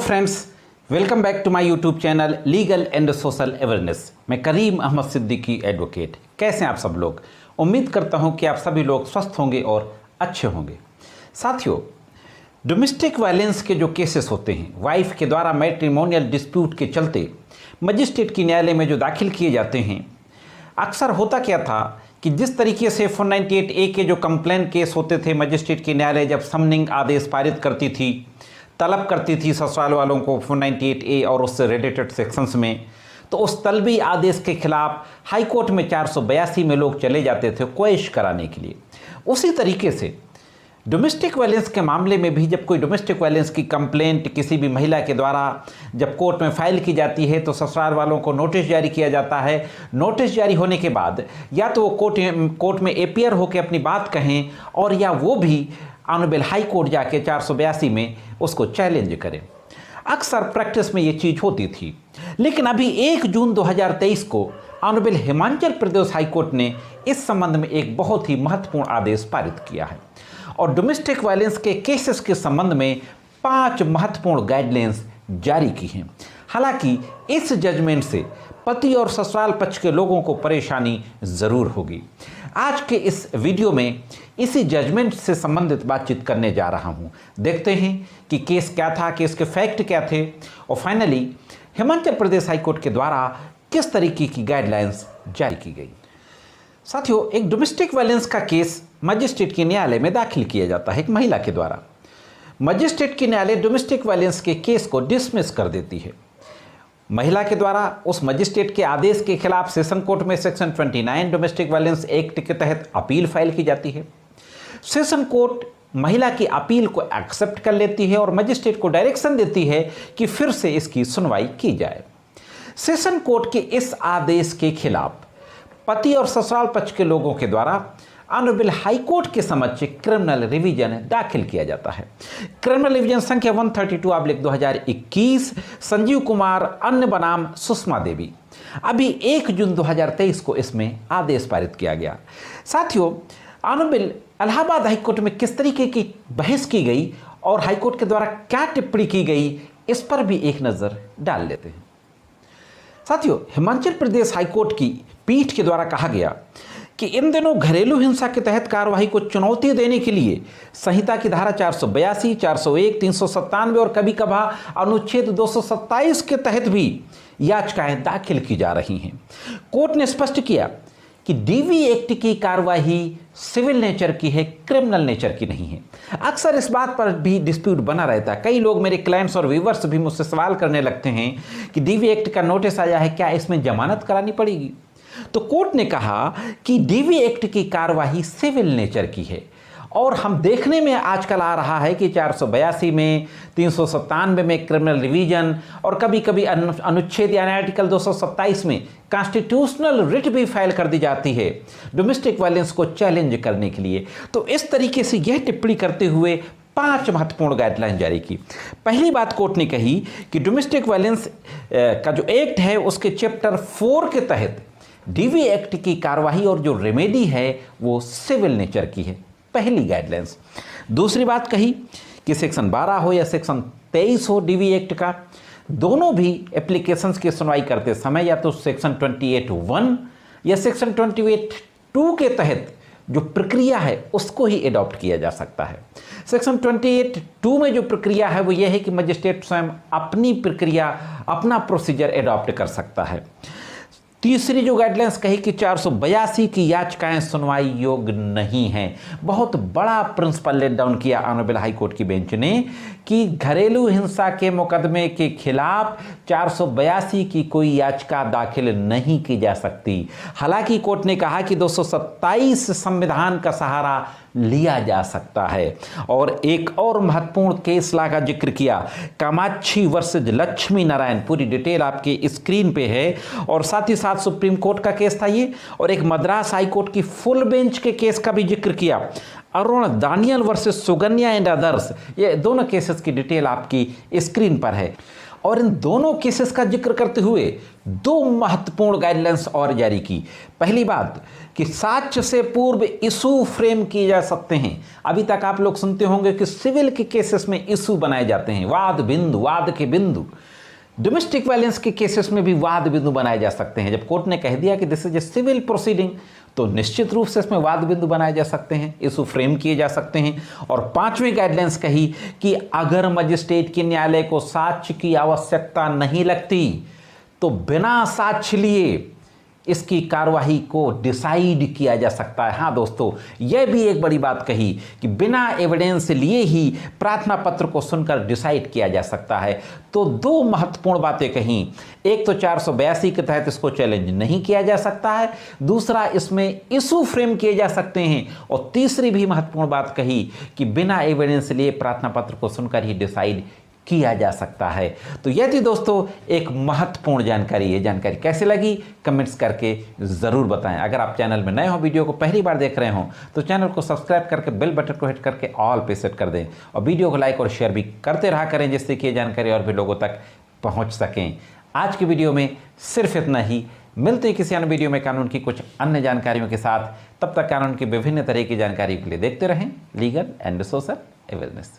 Friends, welcome back to my YouTube channel legal and social awareness. मैं Karim Ahmad Siddiqui advocate. कैसे हैं आप सब लोग? उम्मीद करता हूं कि आप सभी लोग स्वस्थ होंगे और अच्छे होंगे। साथियों, डोमेस्टिक वायलेंस के जो केसेस होते हैं, वाइफ के द्वारा मैट्रिमोनियल डिस्प्यूट के चलते मजिस्ट्रेट की न्यायालय में जो दाखिल किए जाते हैं, अक्सर होता क्या था कि जिस तरीके से 498A के जो कंप्लेन केस होते थे, मजिस्ट्रेट की न्यायालय जब समनिंग आदेश पारित करती थी, तलब करती थी ससुराल वालों को 498A और उससे रिलेटेड सेक्शंस में, तो उस तलबी आदेश के खिलाफ हाई कोर्ट में 482 में लोग चले जाते थे क्वेश कराने के लिए। उसी तरीके से डोमेस्टिक वायलेंस के मामले में भी जब कोई डोमेस्टिक वायलेंस की कंप्लेंट किसी भी महिला के द्वारा जब कोर्ट में फाइल की जाती है, तो ससुराल वालों को नोटिस जारी किया जाता है। नोटिस जारी होने के बाद या तो वो कोर्ट में एपियर होकर अपनी बात कहें, और या वो भी ऑनरेबल हाई कोर्ट जाके 482 में उसको चैलेंज करें। अक्सर प्रैक्टिस में ये चीज़ होती थी, लेकिन अभी 1 जून 2023 को honourable Himachal Pradesh high court ने इस संबंध में एक बहुत ही महत्वपूर्ण आदेश पारित किया है और डोमेस्टिक वायलेंस के केसेस के संबंध में 5 महत्वपूर्ण गाइडलाइंस जारी की हैं। हालांकि इस जजमेंट से पति और ससुराल पक्ष के लोगों को परेशानी ज़रूर होगी। आज के इस वीडियो में इसी जजमेंट से संबंधित बातचीत करने जा रहा हूं। देखते हैं कि केस क्या था, केस के फैक्ट क्या थे, और finally Himachal Pradesh high court के द्वारा किस तरीके की गाइडलाइंस जारी की गई। साथियों, एक डोमेस्टिक वायलेंस का केस मजिस्ट्रेट के न्यायालय में दाखिल किया जाता है एक महिला के द्वारा। मजिस्ट्रेट की न्यायालय डोमेस्टिक वायलेंस के केस को डिसमिस कर देती है। महिला के द्वारा उस मजिस्ट्रेट के आदेश के खिलाफ सेशन कोर्ट में सेक्शन 29 डोमेस्टिक वायलेंस एक्ट के तहत अपील फाइल की जाती है। सेशन कोर्ट महिला की अपील को एक्सेप्ट कर लेती है और मजिस्ट्रेट को डायरेक्शन देती है कि फिर से इसकी सुनवाई की जाए। सेशन कोर्ट के इस आदेश के खिलाफ पति और ससुराल पक्ष के लोगों के द्वारा ऑनरेबल हाई कोर्ट के समक्ष क्रिमिनल रिवीजन दाखिल किया जाता है। क्रिमिनल रिवीजन संख्या 132/2021, संजीव कुमार अन्य बनाम सुषमा देवी। अभी 1 जून 2023 को इसमें आदेश पारित किया गया। साथियों, ऑनरेबल इलाहाबाद हाई कोर्ट में किस तरीके की बहस की गई और हाई कोर्ट के द्वारा क्या टिप्पणी की गई, इस पर भी एक नज़र डाल लेते हैं। साथियों, हिमाचल प्रदेश हाई कोर्ट की पीठ के द्वारा कहा गया कि इन दिनों घरेलू हिंसा के तहत कार्यवाही को चुनौती देने के लिए संहिता की धारा 482, 401, 397 और कभी कभार अनुच्छेद 227 के तहत भी याचिकाएं दाखिल की जा रही हैं। कोर्ट ने स्पष्ट किया कि डीवी एक्ट की कार्यवाही सिविल नेचर की है, क्रिमिनल नेचर की नहीं है। अक्सर इस बात पर भी डिस्प्यूट बना रहता है। कई लोग, मेरे क्लाइंट्स और व्यूवर्स भी मुझसे सवाल करने लगते हैं कि डीवी एक्ट का नोटिस आया है, क्या इसमें जमानत करानी पड़ेगी? तो कोर्ट ने कहा कि डीवी एक्ट की कार्यवाही सिविल नेचर की है, और हम देखने में आजकल आ रहा है कि 482 में, 397 में क्रिमिनल रिवीजन और कभी कभी अनुच्छेद यानी आर्टिकल 227 में कॉन्स्टिट्यूशनल रिट भी फाइल कर दी जाती है डोमेस्टिक वायलेंस को चैलेंज करने के लिए। तो इस तरीके से यह टिप्पणी करते हुए 5 महत्वपूर्ण गाइडलाइन जारी की। पहली बात कोर्ट ने कही कि डोमेस्टिक वायलेंस का जो एक्ट है उसके चैप्टर 4 के तहत डीवी एक्ट की कार्यवाही और जो रेमेडी है वो सिविल नेचर की है, पहली गाइडलाइंस। दूसरी बात कही कि सेक्शन 12 हो या सेक्शन 23 हो डीवी एक्ट का, दोनों भी एप्लीकेशंस की सुनवाई करते समय या तो सेक्शन 28(1) या सेक्शन 28(2) के तहत जो प्रक्रिया है उसको ही एडॉप्ट किया जा सकता है। सेक्शन 28(2) में जो प्रक्रिया है वो ये है कि मजिस्ट्रेट स्वयं अपनी प्रक्रिया, अपना प्रोसीजर एडॉप्ट कर सकता है। तीसरी जो गाइडलाइंस कही कि 482 की याचिकाएं सुनवाई योग्य नहीं हैं। बहुत बड़ा प्रिंसिपल लेट डाउन किया ऑनरेबल हाई कोर्ट की बेंच ने कि घरेलू हिंसा के मुकदमे के खिलाफ 482 की कोई याचिका दाखिल नहीं की जा सकती। हालांकि कोर्ट ने कहा कि 227 संविधान का सहारा लिया जा सकता है। और एक और महत्वपूर्ण केस ला का जिक्र किया, कामाक्षी वर्सेज लक्ष्मी नारायण। पूरी डिटेल आपके स्क्रीन पे है, और साथ ही साथ सुप्रीम कोर्ट का केस था ये, और एक मद्रास हाई कोर्ट की फुल बेंच के केस का भी जिक्र किया, Arun Daniel versus Suganya and others. ये दोनों केसेस की डिटेल आपकी स्क्रीन पर है। और इन दोनों केसेस का जिक्र करते हुए दो महत्वपूर्ण गाइडलाइंस और जारी की। पहली बात कि साक्ष्य से पूर्व इशू फ्रेम किए जा सकते हैं। अभी तक आप लोग सुनते होंगे कि सिविल के केसेस में इशू बनाए जाते हैं, वाद बिंदु, वाद के बिंदु। डोमेस्टिक वायलेंस के केसेस में भी वाद बिंदु बनाए जा सकते हैं। जब कोर्ट ने कह दिया कि this is a civil proceeding, तो निश्चित रूप से इसमें वाद बिंदु बनाए जा सकते हैं, इशू फ्रेम किए जा सकते हैं। और पांचवी गाइडलाइंस कही कि अगर मजिस्ट्रेट के न्यायालय को साक्ष्य की आवश्यकता नहीं लगती तो बिना साक्ष्य लिए इसकी कार्यवाही को डिसाइड किया जा सकता है। हाँ दोस्तों, यह भी एक बड़ी बात कही कि बिना एविडेंस लिए ही प्रार्थना पत्र को सुनकर डिसाइड किया जा सकता है। तो दो महत्वपूर्ण बातें कहीं, एक तो 482 के तहत इसको चैलेंज नहीं किया जा सकता है, दूसरा इसमें इशू फ्रेम किए जा सकते हैं, और तीसरी भी महत्वपूर्ण बात कही कि बिना एविडेंस लिए प्रार्थना पत्र को सुनकर ही डिसाइड किया जा सकता है। तो यह थी दोस्तों एक महत्वपूर्ण जानकारी। ये जानकारी कैसे लगी कमेंट्स करके ज़रूर बताएं। अगर आप चैनल में नए हो, वीडियो को पहली बार देख रहे हो, तो चैनल को सब्सक्राइब करके बेल बटन को हिट करके ऑल पे सेट कर दें, और वीडियो को लाइक और शेयर भी करते रहा करें, जिससे कि ये जानकारी और भी लोगों तक पहुँच सकें। आज की वीडियो में सिर्फ इतना ही। मिलते हैं किसी अन्य वीडियो में कानून की कुछ अन्य जानकारियों के साथ। तब तक कानून की विभिन्न तरह की जानकारी के लिए देखते रहें लीगल एंड सोशल अवेयरनेस।